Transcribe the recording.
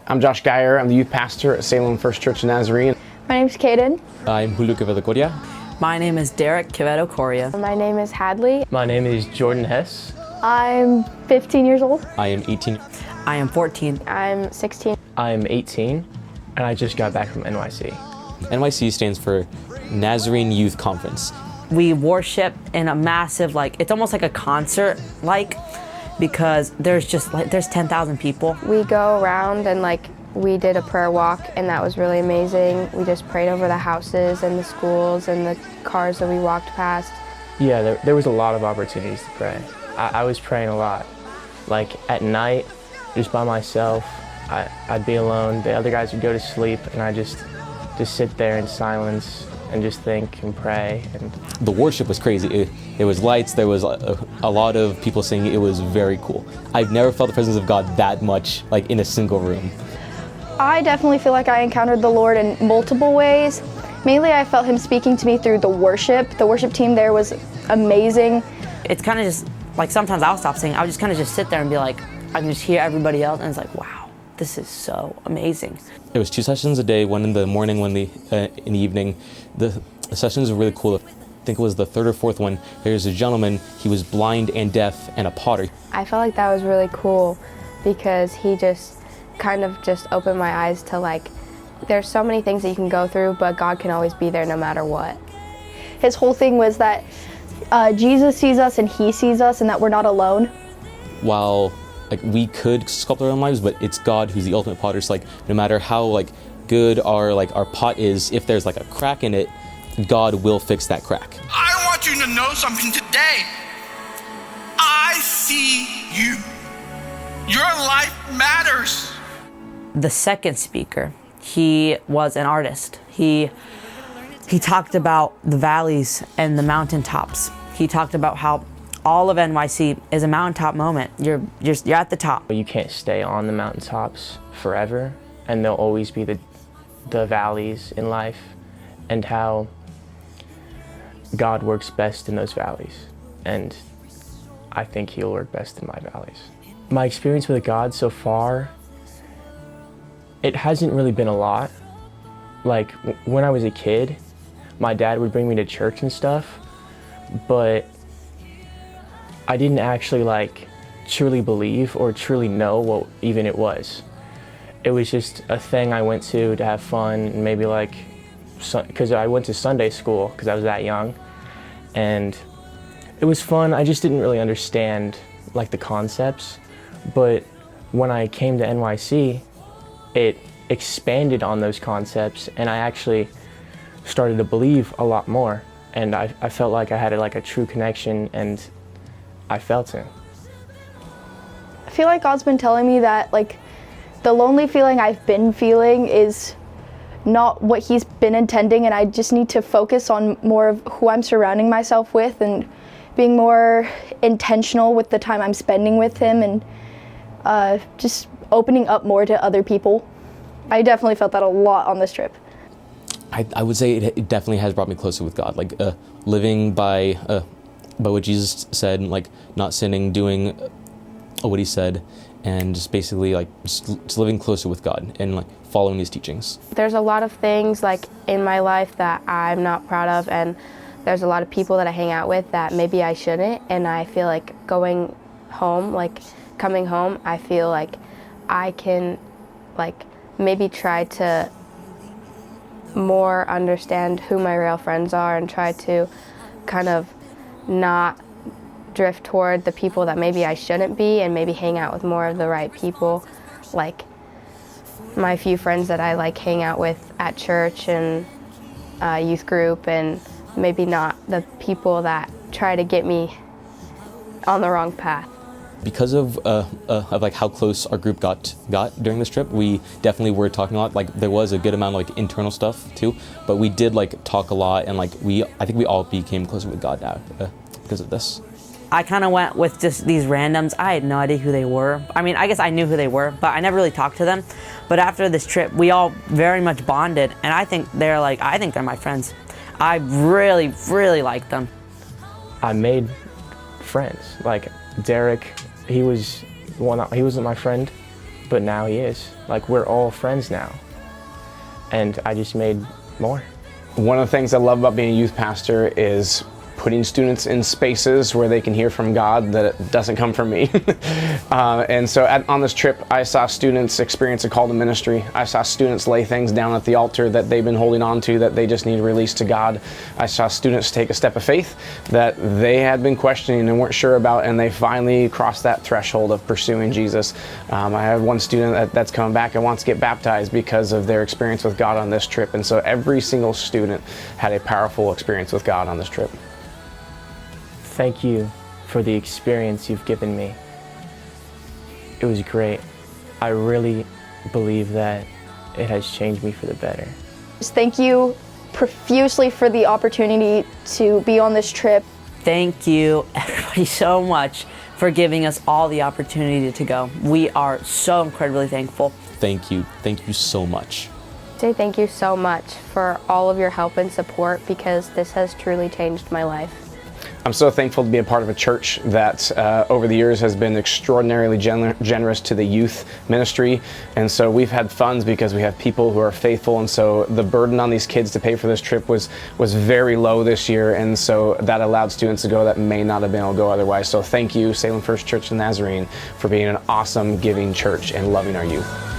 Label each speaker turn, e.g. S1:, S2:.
S1: I'm Josh Geyer. I'm the youth pastor at Salem First Church in Nazarene.
S2: My name's Kaden.
S3: I'm Julio Quevedo.
S4: My name is Derek Quevedo Coria.
S2: My name is Hadley.
S5: My name is Jordan Hess.
S2: I'm 15 years old.
S3: I am 18.
S4: I am 14.
S2: I'm 16.
S5: I'm 18, and I just got back from NYC.
S3: NYC stands for Nazarene Youth Conference.
S4: We worship in a massive, it's almost like a concert, because there's 10,000 people.
S2: We go around and we did a prayer walk, and that was really amazing. We just prayed over the houses and the schools and the cars that we walked past.
S5: Yeah, there was a lot of opportunities to pray. I was praying a lot. At night, just by myself, I'd be alone. The other guys would go to sleep, and I just sit there in silence and just think and pray. And
S3: the worship was crazy. There was lights, there was a lot of people singing. It was very cool. I've never felt the presence of God that much, in a single room.
S2: I definitely feel like I encountered the Lord in multiple ways. Mainly, I felt him speaking to me through the worship. The worship team there was amazing.
S4: It's kind of just, sometimes I'll stop singing. I'll just kind of just sit there and be I can just hear everybody else, and it's wow, this is so amazing.
S3: It was 2 sessions a day, one in the morning, one in the evening. The sessions were really cool. I think it was the 3rd or 4th one. There's a gentleman, he was blind and deaf and a potter.
S2: I felt like that was really cool because he just kind of just opened my eyes to there's so many things that you can go through, but God can always be there no matter what. His whole thing was that Jesus sees us and he sees us and that we're not alone.
S3: While we could sculpt our own lives, but it's God who's the ultimate potter. So no matter how good our pot is, if there's a crack in it, God will fix that crack.
S6: I want you to know something today. I see you. Your life matters.
S4: The second speaker, he was an artist. He talked about the valleys and the mountaintops. He talked about how all of NYC is a mountaintop moment. You're at the top.
S5: you can't stay on the mountaintops forever, and there'll always be the valleys in life, and how God works best in those valleys. And I think he'll work best in my valleys. My experience with God so far, it hasn't really been a lot. When I was a kid, my dad would bring me to church and stuff, but I didn't actually truly believe or truly know what even it was. It was just a thing I went to have fun, and maybe because I went to Sunday school because I was that young, and it was fun. I just didn't really understand the concepts, but when I came to NYC, it expanded on those concepts, and I actually started to believe a lot more, and I felt like I had a true connection, and I felt him.
S2: I feel like God's been telling me that the lonely feeling I've been feeling is not what he's been intending, and I just need to focus on more of who I'm surrounding myself with and being more intentional with the time I'm spending with him, and just opening up more to other people. I definitely felt that a lot on this trip.
S3: I would say it definitely has brought me closer with God, living by what Jesus said, not sinning, doing what he said, and just basically just living closer with God and following his teachings.
S2: There's a lot of things in my life that I'm not proud of, and there's a lot of people that I hang out with that maybe I shouldn't, and I feel going home, coming home, I feel I can maybe try to more understand who my real friends are and try to kind of not drift toward the people that maybe I shouldn't be, and maybe hang out with more of the right people, my few friends that I hang out with at church and youth group, and maybe not the people that try to get me on the wrong path.
S3: Because of how close our group got during this trip, we definitely were talking a lot. There was a good amount of internal stuff too, but we did talk a lot, and I think we all became closer with God now because of this.
S4: I kind of went with just these randoms. I had no idea who they were. I mean, I guess I knew who they were, but I never really talked to them. But after this trip, we all very much bonded, and I think they're my friends. I really, really like them.
S5: I made friends. Derek, he wasn't my friend but now he is. Like, we're all friends now. And I just made more.
S1: One of the things I love about being a youth pastor is putting students in spaces where they can hear from God that it doesn't come from me. And so on this trip, I saw students experience a call to ministry. I saw students lay things down at the altar that they've been holding on to that they just need to release to God. I saw students take a step of faith that they had been questioning and weren't sure about, and they finally crossed that threshold of pursuing Jesus. I had one student that's coming back and wants to get baptized because of their experience with God on this trip. And so every single student had a powerful experience with God on this trip.
S5: Thank you for the experience you've given me. It was great. I really believe that it has changed me for the better.
S7: Thank you profusely for the opportunity to be on this trip.
S4: Thank you, everybody, so much for giving us all the opportunity to go. We are so incredibly thankful.
S3: Thank you so much.
S2: Say thank you so much for all of your help and support, because this has truly changed my life.
S1: I'm so thankful to be a part of a church that over the years has been extraordinarily generous to the youth ministry. And so we've had funds because we have people who are faithful. And so the burden on these kids to pay for this trip was very low this year. And so that allowed students to go that may not have been able to go otherwise. So thank you, Salem First Church in Nazarene, for being an awesome, giving church and loving our youth.